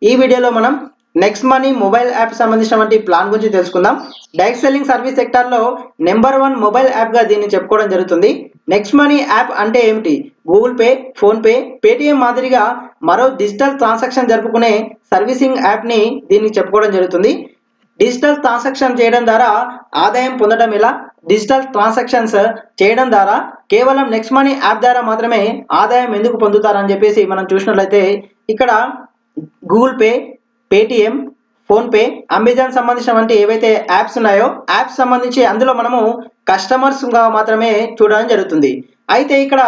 ఈ వీడియోలో మనం నెక్స్ట్ మనీ మొబైల్ యాప్ సంబంధించినటువంటి ప్లాన్ గురించి తెలుసుకుందాం. డైరెక్ట్ సెల్లింగ్ సర్వీస్ సెక్టార్లో నెంబర్ 1 మొబైల్ యాప్గా దీన్ని చెప్పుకోవడం జరుగుతుంది. నెక్స్ట్ మనీ యాప్ అంటే ఏమిటి? గూగుల్ పే, ఫోన్పే, పేటిఎం మాదిరిగా మరో డిజిటల్ ట్రాన్సాక్షన్ జరుపుకునే సర్వీసింగ్ యాప్ని దీన్ని చెప్పుకోవడం జరుగుతుంది. డిజిటల్ ట్రాన్సాక్షన్ చేయడం ద్వారా ఆదాయం పొందడం ఎలా? డిజిటల్ ట్రాన్సాక్షన్స్ చేయడం ద్వారా కేవలం నెక్స్ట్ మనీ యాప్ ద్వారా మాత్రమే ఆదాయం ఎందుకు పొందుతారని చెప్పేసి మనం చూసినట్లయితే ఇక్కడ Google pay, Paytm, PhonePe, Amazon సంబంధించినటువంటి ఏవైతే యాప్స్ ఉన్నాయో యాప్స్ సంబంధించి అందులో మనము కస్టమర్స్గా మాత్రమే చూడడం జరుగుతుంది. అయితే ఇక్కడ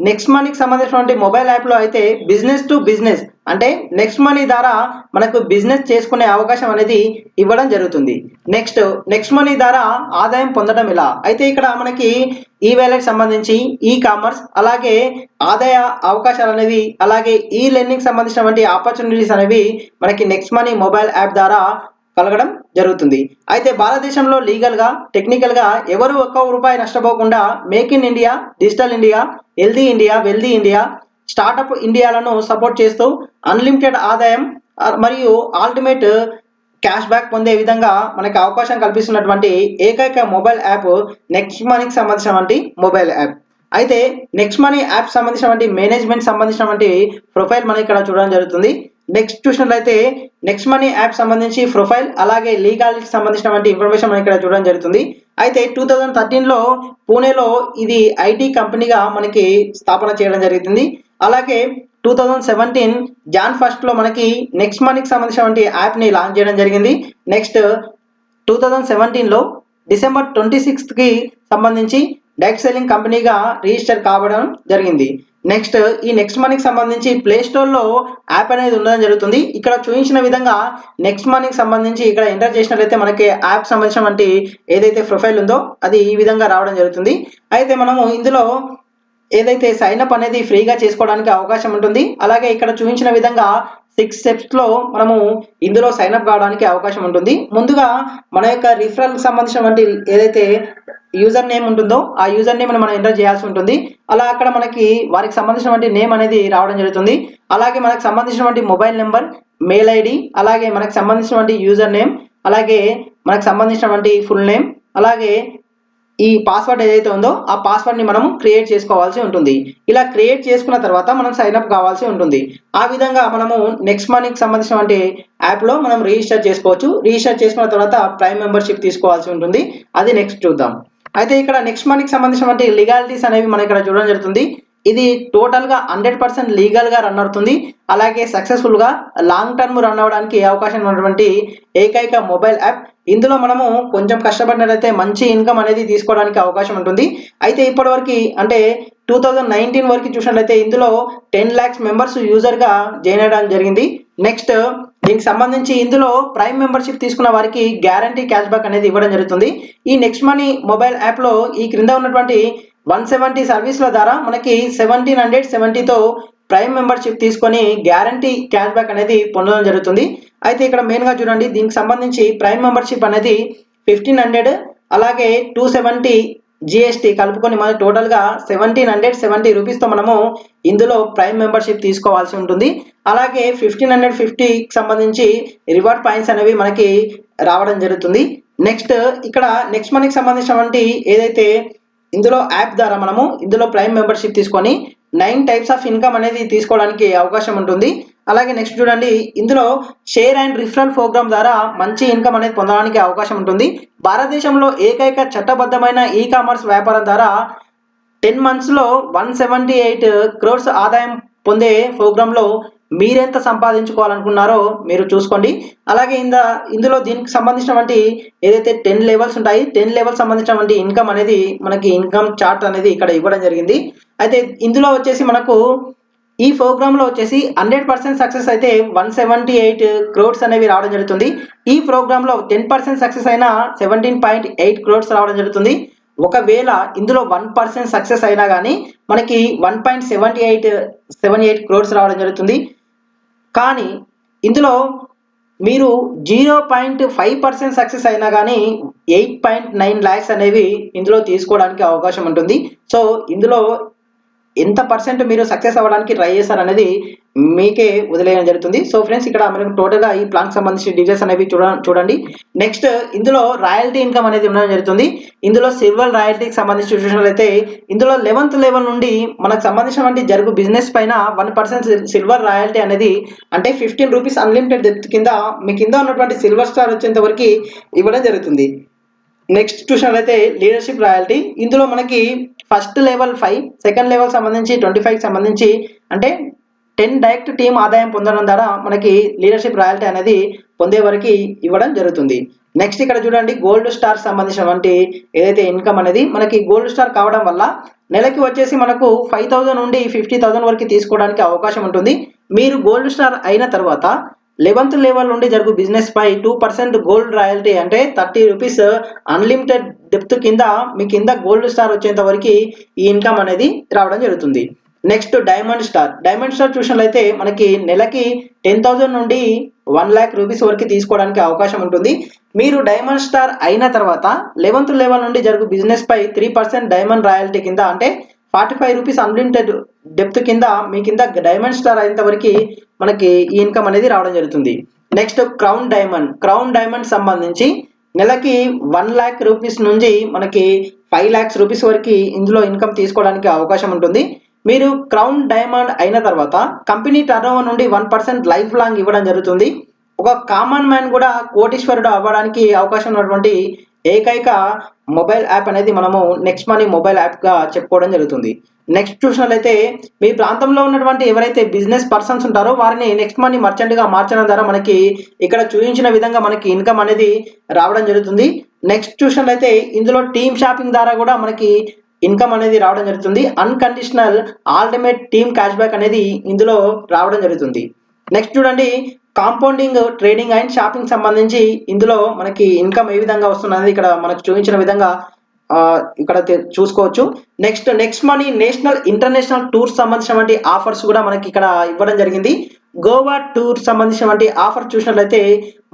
నెక్స్ట్ మనీకి సంబంధించినటువంటి మొబైల్ యాప్లో అయితే బిజినెస్ టు బిజినెస్ అంటే నెక్స్ట్ మనీ ద్వారా మనకు బిజినెస్ చేసుకునే అవకాశం అనేది ఇవ్వడం జరుగుతుంది. నెక్స్ట్ మనీ ద్వారా ఆదాయం పొందడం ఎలా? అయితే ఇక్కడ మనకి ఈ వేలెట్ సంబంధించి ఈ కామర్స్ అలాగే ఆదాయ అవకాశాలు అనేవి అలాగే ఈ లెర్నింగ్ సంబంధించినటువంటి ఆపర్చునిటీస్ అనేవి మనకి నెక్స్ట్ మనీ మొబైల్ యాప్ ద్వారా కలగడం జరుగుతుంది. అయితే భారతదేశంలో లీగల్గా టెక్నికల్గా ఎవరు ఒక్క రూపాయి నష్టపోకుండా make in India, digital India, healthy India, wealthy India, startup ఇండియాలను సపోర్ట్ చేస్తూ అన్లిమిటెడ్ ఆదాయం మరియు అల్టిమేట్ క్యాష్ బ్యాక్ పొందే విధంగా మనకి అవకాశం కల్పిస్తున్నటువంటి ఏకైక మొబైల్ యాప్ నెక్స్ట్ మనీకి సంబంధించినటువంటి మొబైల్ యాప్. అయితే నెక్స్ట్ మనీ యాప్ సంబంధించినటువంటి మేనేజ్మెంట్ సంబంధించినటువంటి ప్రొఫైల్ మనం ఇక్కడ చూడడం జరుగుతుంది. నెక్స్ట్ చూసినట్లయితే నెక్స్ట్ మనీ యాప్ సంబంధించి ప్రొఫైల్ అలాగే లీగాలిటీకి సంబంధించినటువంటి ఇన్ఫర్మేషన్ మనం ఇక్కడ చూడడం జరుగుతుంది. అయితే 2013లో పూణేలో ఇది ఐటీ కంపెనీగా మనకి స్థాపన చేయడం జరుగుతుంది. అలాగే 2017 జాన్ 1లో మనకి నెక్స్ట్ మనీకి సంబంధించినటువంటి యాప్ని లాంచ్ చేయడం జరిగింది. నెక్స్ట్ 2017లో డిసెంబర్ 26కి సంబంధించి డైరెక్ట్ సెల్లింగ్ కంపెనీగా రిజిస్టర్ కావడం జరిగింది. నెక్స్ట్ ఈ నెక్స్ట్ మనీకి సంబంధించి ప్లే స్టోర్లో యాప్ అనేది ఉండడం జరుగుతుంది. ఇక్కడ చూపించిన విధంగా నెక్స్ట్ మనీకి సంబంధించి ఇక్కడ ఎంటర్ చేసినట్లయితే మనకి యాప్ సంబంధించినటువంటి ఏదైతే ప్రొఫైల్ ఉందో అది ఈ విధంగా రావడం జరుగుతుంది. అయితే మనము ఇందులో ఏదైతే సైన్అప్ అనేది ఫ్రీగా చేసుకోవడానికి అవకాశం ఉంటుంది. అలాగే ఇక్కడ చూపించిన విధంగా 6 స్టెప్స్లో మనము ఇందులో సైన్అప్ కావడానికి అవకాశం ఉంటుంది. ముందుగా మన యొక్క రిఫరల్ సంబంధించినటువంటి ఏదైతే యూజర్ నేమ్ ఉంటుందో ఆ యూజర్ నేమ్ని మనం ఎంటర్ చేయాల్సి ఉంటుంది. అలా అక్కడ మనకి వారికి సంబంధించినటువంటి నేమ్ అనేది రావడం జరుగుతుంది. అలాగే మనకు సంబంధించినటువంటి మొబైల్ నెంబర్, మెయిల్ ఐడి, అలాగే మనకు సంబంధించినటువంటి యూజర్ నేమ్, అలాగే మనకు సంబంధించినటువంటి ఫుల్ నేమ్, అలాగే ఈ పాస్వర్డ్ ఏదైతే ఉందో ఆ పాస్వర్డ్ని మనము క్రియేట్ చేసుకోవాల్సి ఉంటుంది. ఇలా క్రియేట్ చేసుకున్న తర్వాత మనం సైన్అప్ కావాల్సి ఉంటుంది. ఆ విధంగా మనము నెక్స్ట్ మనీకి సంబంధించినటువంటి యాప్లో మనం రిజిస్టర్ చేసుకోవచ్చు. రిజిస్టర్ చేసుకున్న తర్వాత ప్రైమ్ మెంబర్షిప్ తీసుకోవాల్సి ఉంటుంది. అది నెక్స్ట్ చూద్దాం. అయితే ఇక్కడ నెక్స్ట్ మనీకి సంబంధించినటువంటి లీగాలిటీస్ అనేవి మనం ఇక్కడ చూడడం జరుగుతుంది. ఇది టోటల్గా 100% లీగల్గా రన్ అవుతుంది. అలాగే సక్సెస్ఫుల్గా లాంగ్ టర్మ్ రన్ అవ్వడానికి అవకాశం ఉన్నటువంటి ఏకైక మొబైల్ యాప్. ఇందులో మనము కొంచెం కష్టపడినట్లయితే మంచి ఇన్కమ్ అనేది తీసుకోవడానికి అవకాశం ఉంటుంది. అయితే ఇప్పటివరకు అంటే 2019 వరకు చూసినట్లయితే ఇందులో 10 lakhs మెంబర్స్ యూజర్గా జాయిన్ అవ్వడం జరిగింది. నెక్స్ట్ దీనికి సంబంధించి ఇందులో ప్రైమ్ మెంబర్షిప్ తీసుకున్న వారికి గ్యారంటీ క్యాష్ బ్యాక్ అనేది ఇవ్వడం జరుగుతుంది. ఈ నెక్స్ట్ మనీ మొబైల్ యాప్లో ఈ క్రింద ఉన్నటువంటి 170 సర్వీస్ల ద్వారా మనకి 1770తో ప్రైమ్ మెంబర్షిప్ తీసుకొని గ్యారంటీ క్యాష్ బ్యాక్ అనేది పొందడం జరుగుతుంది. అయితే ఇక్కడ మెయిన్గా చూడండి దీనికి సంబంధించి ప్రైమ్ మెంబర్షిప్ అనేది 1500 అలాగే 270 జిఎస్టీ కలుపుకొని మన టోటల్గా 1770 రూపీస్తో మనము ఇందులో ప్రైమ్ మెంబర్షిప్ తీసుకోవాల్సి ఉంటుంది. అలాగే 1550కి సంబంధించి రివార్డ్ పాయింట్స్ అనేవి మనకి రావడం జరుగుతుంది. నెక్స్ట్ ఇక్కడ నెక్స్ట్ మనీకి సంబంధించినటువంటి ఏదైతే ఇందులో యాప్ ద్వారా మనము ఇందులో ప్రైమ్ మెంబర్షిప్ తీసుకొని 9 టైప్స్ ఆఫ్ ఇన్కమ్ అనేది తీసుకోవడానికి అవకాశం ఉంటుంది. అలాగే నెక్స్ట్ చూడండి ఇందులో షేర్ అండ్ రిఫరల్ ప్రోగ్రామ్ ద్వారా మంచి ఇన్కమ్ అనేది పొందడానికి అవకాశం ఉంటుంది. భారతదేశంలో ఏకైక చట్టబద్ధమైన ఈ కామర్స్ వ్యాపారం ద్వారా 10 monthsలో 178 crores ఆదాయం పొందే ప్రోగ్రాంలో మీరెంత సంపాదించుకోవాలనుకున్నారో మీరు చూసుకోండి. అలాగే ఇందులో దీనికి సంబంధించినటువంటి ఏదైతే 10 లెవెల్స్ ఉంటాయి 10 లెవెల్స్ సంబంధించినటువంటి ఇన్కమ్ అనేది మనకి ఇన్కమ్ చార్ట్ అనేది ఇక్కడ ఇవ్వడం జరిగింది. అయితే ఇందులో వచ్చేసి మనకు ఈ ప్రోగ్రాంలో వచ్చేసి 100% సక్సెస్ అయితే 178 crores అనేవి రావడం జరుగుతుంది. ఈ ప్రోగ్రాంలో 10% సక్సెస్ అయినా 17.8 crores రావడం జరుగుతుంది. ఒకవేళ ఇందులో 1% సక్సెస్ అయినా కానీ మనకి 1.78 crores రావడం జరుగుతుంది. కానీ ఇందులో మీరు 0.5% సక్సెస్ అయినా కానీ 8.9 lakhs అనేవి ఇందులో తీసుకోవడానికి అవకాశం ఉంటుంది. సో ఇందులో ఎంత పర్సెంట్ మీరు సక్సెస్ అవ్వడానికి ట్రై చేస్తారనేది మీకే వదిలేయడం జరుగుతుంది. సో ఫ్రెండ్స్ ఇక్కడ మనకు టోటల్గా ఈ ప్లాన్కి సంబంధించిన డీటెయిల్స్ అనేవి చూడండి. నెక్స్ట్ ఇందులో రాయల్టీ ఇన్కమ్ అనేది ఉండడం జరుగుతుంది. ఇందులో సిల్వర్ రాయల్టీకి సంబంధించిన చూసినట్లయితే ఇందులో 11th లెవెల్ నుండి మనకు సంబంధించినటువంటి జరుగు బిజినెస్ పైన 1% సిల్వర్ రాయల్టీ అనేది అంటే 15 రూపీస్ అన్లిమిటెడ్ డెప్త్ కింద మీ కింద ఉన్నటువంటి సిల్వర్ స్టార్ వచ్చేంత వరకు ఇవ్వడం జరుగుతుంది. నెక్స్ట్ చూసినట్లయితే లీడర్షిప్ రాయల్టీ ఇందులో మనకి ఫస్ట్ లెవెల్ 5, సెకండ్ లెవెల్ సంబంధించి 25 సంబంధించి అంటే 10 డైరెక్ట్ టీమ్ ఆదాయం పొందడం ద్వారా మనకి లీడర్షిప్ రాయల్టీ అనేది పొందే వరకు ఇవ్వడం జరుగుతుంది. నెక్స్ట్ ఇక్కడ చూడండి గోల్డ్ స్టార్ సంబంధించినటువంటి ఏదైతే ఇన్కమ్ అనేది మనకి గోల్డ్ స్టార్ కావడం వల్ల నెలకి వచ్చేసి మనకు 5,000 నుండి 50,000 వరకు తీసుకోవడానికి అవకాశం ఉంటుంది. మీరు గోల్డ్ స్టార్ అయిన తర్వాత 11th లెవెల్ నుండి జరుగు బిజినెస్ పై 2% గోల్డ్ రాయల్టీ అంటే 30 రూపీస్ అన్లిమిటెడ్ డెప్త్ కింద మీ కింద గోల్డ్ స్టార్ వచ్చేంత వరకు ఈ ఇన్కమ్ అనేది రావడం జరుగుతుంది. నెక్స్ట్ డైమండ్ స్టార్ చూసినట్లయితే మనకి నెలకి 10,000 నుండి 1 lakh రూపీస్ వరకు తీసుకోవడానికి అవకాశం ఉంటుంది. మీరు డైమండ్ స్టార్ అయిన తర్వాత 11th లెవెల్ నుండి జరుగు బిజినెస్ పై 3% డైమండ్ రాయల్టీ కింద అంటే 45 రూపీస్ అన్లిమిటెడ్ డెప్త్ కింద మీ కింద డైమండ్ స్టార్ అయినంత వరకు మనకి ఈ ఇన్కమ్ అనేది రావడం జరుగుతుంది. నెక్స్ట్ క్రౌన్ డైమండ్ సంబంధించి నెలకి 1 lakh రూపీస్ నుంచి మనకి 5 lakhs రూపీస్ వరకు ఇందులో ఇన్కమ్ తీసుకోవడానికి అవకాశం ఉంటుంది. మీరు క్రౌన్ డైమండ్ అయిన తర్వాత కంపెనీ టర్నోవర్ నుండి 1% లైఫ్ లాంగ్ ఇవ్వడం జరుగుతుంది. ఒక కామన్ మ్యాన్ కూడా కోటీశ్వరుడు అవ్వడానికి అవకాశం ఉన్నటువంటి ఏకైక మొబైల్ యాప్ అనేది మనము నెక్స్ట్ మనీ మొబైల్ యాప్గా చెప్పుకోవడం జరుగుతుంది. నెక్స్ట్ చూసినట్లయితే మీ ప్రాంతంలో ఉన్నటువంటి ఎవరైతే బిజినెస్ పర్సన్స్ ఉంటారో వారిని నెక్స్ట్ మనీ మర్చెంట్గా మార్చడం ద్వారా మనకి ఇక్కడ చూపించిన విధంగా మనకి ఇన్కమ్ అనేది రావడం జరుగుతుంది. నెక్స్ట్ చూసినట్లయితే ఇందులో టీమ్ షాపింగ్ ద్వారా కూడా మనకి ఇన్కమ్ అనేది రావడం జరుగుతుంది. Unconditional ultimate team cash back అనేది ఇందులో రావడం జరుగుతుంది. నెక్స్ట్ చూడండి కాంపౌండింగ్ ట్రేడింగ్ అండ్ షాపింగ్ సంబంధించి ఇందులో మనకి ఇన్కమ్ ఏ విధంగా వస్తున్నది ఇక్కడ మనకు చూపించిన విధంగా ఇక్కడ చూసుకోవచ్చు. Next money national international tours సంబంధించినటువంటి ఆఫర్స్ కూడా మనకి ఇక్కడ ఇవ్వడం జరిగింది. గోవా టూర్ సంబంధించినటువంటి ఆఫర్ చూసినట్లయితే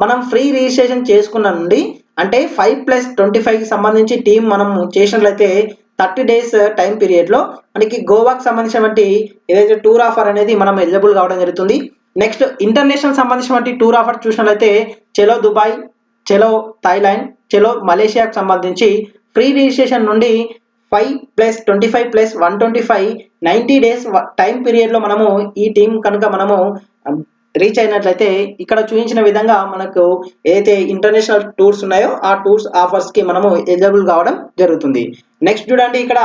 మనం ఫ్రీ రిజిస్ట్రేషన్ చేసుకున్న నుండి అంటే 5+25 సంబంధించి టీం మనం చేసినట్లయితే 30 days టైం పీరియడ్లో మనకి గోవాకి సంబంధించినటువంటి ఏదైతే టూర్ ఆఫర్ అనేది మనం ఎలిజిబుల్ కావడం జరుగుతుంది. నెక్స్ట్ ఇంటర్నేషనల్ సంబంధించినటువంటి టూర్ ఆఫర్ చూసినట్లయితే చలో దుబాయ్, చలో థాయిలాండ్, చలో మలేషియాకు సంబంధించి ఫ్రీ రిజిస్ట్రేషన్ నుండి 5+25+125 90 days టైం పీరియడ్లో మనము ఈ టీం కనుక మనము రీచ్ అయినట్లయితే ఇక్కడ చూపించిన విధంగా మనకు ఏదైతే ఇంటర్నేషనల్ టూర్స్ ఉన్నాయో ఆ టూర్స్ ఆఫర్స్కి మనము ఎలిజిబుల్ కావడం జరుగుతుంది. నెక్స్ట్ చూడండి ఇక్కడ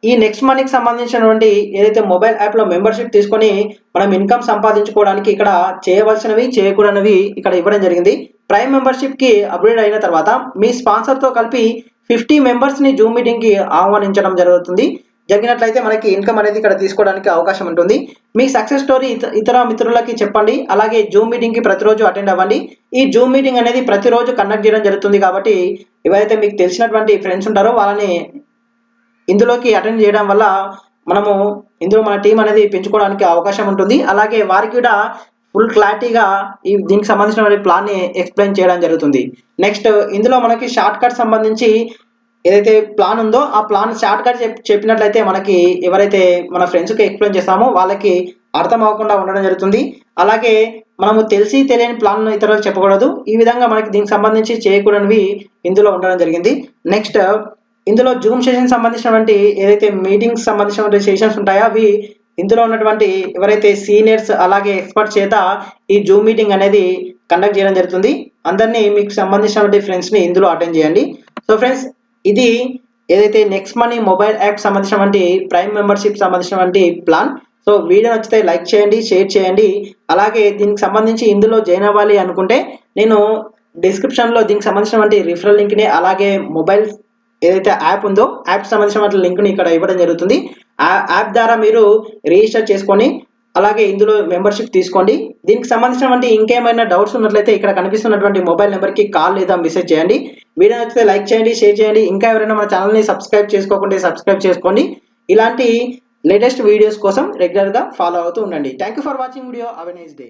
ఈ నెక్స్ట్ మనీకి సంబంధించినటువంటి ఏదైతే మొబైల్ యాప్లో మెంబర్షిప్ తీసుకొని మనం ఇన్కమ్ సంపాదించుకోవడానికి ఇక్కడ చేయవలసినవి చేయకూడనివి ఇక్కడ ఇవ్వడం జరిగింది. ప్రైమ్ మెంబర్షిప్కి అప్గ్రేడ్ అయిన తర్వాత మీ స్పాన్సర్తో కలిపి 50 మెంబర్స్ని జూమ్ మీటింగ్కి ఆహ్వానించడం జరిగినట్లయితే మనకి ఇన్కమ్ అనేది ఇక్కడ తీసుకోవడానికి అవకాశం ఉంటుంది. మీ సక్సెస్ స్టోరీ ఇతర మిత్రులకి చెప్పండి. అలాగే జూమ్ మీటింగ్కి ప్రతిరోజు అటెండ్ అవ్వండి. ఈ జూమ్ మీటింగ్ అనేది ప్రతిరోజు కండక్ట్ చేయడం జరుగుతుంది కాబట్టి ఎవరైతే మీకు తెలిసినటువంటి ఫ్రెండ్స్ ఉంటారో వాళ్ళని ఇందులోకి అటెండ్ చేయడం వల్ల మనము ఇందులో మన టీం అనేది పెంచుకోవడానికి అవకాశం ఉంటుంది. అలాగే వారికి కూడా ఫుల్ క్లారిటీగా దీనికి సంబంధించిన ప్లాన్ని ఎక్స్ప్లెయిన్ చేయడం జరుగుతుంది. నెక్స్ట్ ఇందులో మనకి షార్ట్ కట్ సంబంధించి ఏదైతే ప్లాన్ ఉందో ఆ ప్లాన్ షార్ట్ కట్ చెప్పినట్లయితే మనకి ఎవరైతే మన ఫ్రెండ్స్కి ఎక్స్ప్లెయిన్ చేస్తామో వాళ్ళకి అర్థం అవ్వకుండా ఉండడం జరుగుతుంది. అలాగే మనము తెలిసి తెలియని ప్లాన్ ఇతరులకు చెప్పకూడదు. ఈ విధంగా మనకి దీనికి సంబంధించి చేయకూడనివి ఇందులో ఉండడం జరిగింది. నెక్స్ట్ ఇందులో జూమ్ సెషన్ సంబంధించినటువంటి ఏదైతే మీటింగ్స్ సంబంధించినటువంటి సెషన్స్ ఉంటాయో అవి ఇందులో ఉన్నటువంటి ఎవరైతే సీనియర్స్ అలాగే ఎక్స్పర్ట్స్ చేత ఈ జూమ్ మీటింగ్ అనేది కండక్ట్ చేయడం జరుగుతుంది. అందరినీ మీకు సంబంధించినటువంటి ఫ్రెండ్స్ని ఇందులో అటెండ్ చేయండి. సో ఫ్రెండ్స్ ఇది ఏదైతే నెక్స్ట్ మనీ మొబైల్ యాప్ సంబంధించినటువంటి ప్రైమ్ మెంబర్షిప్ సంబంధించినటువంటి ప్లాన్. సో వీడియో నచ్చితే లైక్ చేయండి, షేర్ చేయండి. అలాగే దీనికి సంబంధించి ఇందులో జాయిన్ అవ్వాలి అనుకుంటే నేను డిస్క్రిప్షన్లో దీనికి సంబంధించినటువంటి రిఫరల్ లింక్ని అలాగే మొబైల్ ఏదైతే యాప్ ఉందో యాప్ సంబంధించిన లింక్ని ఇక్కడ ఇవ్వడం జరుగుతుంది. ఆ యాప్ ద్వారా మీరు రిజిస్టర్ చేసుకొని అలాగే ఇందులో మెంబర్షిప్ తీసుకోండి. దీనికి సంబంధించినటువంటి ఇంకేమైనా డౌట్స్ ఉన్నట్లయితే ఇక్కడ కనిపిస్తున్నటువంటి మొబైల్ నెంబర్కి కాల్ లేదా మెసేజ్ చేయండి. వీడియో నచ్చితే లైక్ చేయండి, షేర్ చేయండి. ఇంకా ఎవరైనా మన ఛానల్ని సబ్స్క్రైబ్ చేసుకోకుంటే సబ్స్క్రైబ్ చేసుకోండి. ఇలాంటి లేటెస్ట్ వీడియోస్ కోసం రెగ్యులర్గా ఫాలో అవుతూ ఉండండి. Thank you for watching video. Have a nice day.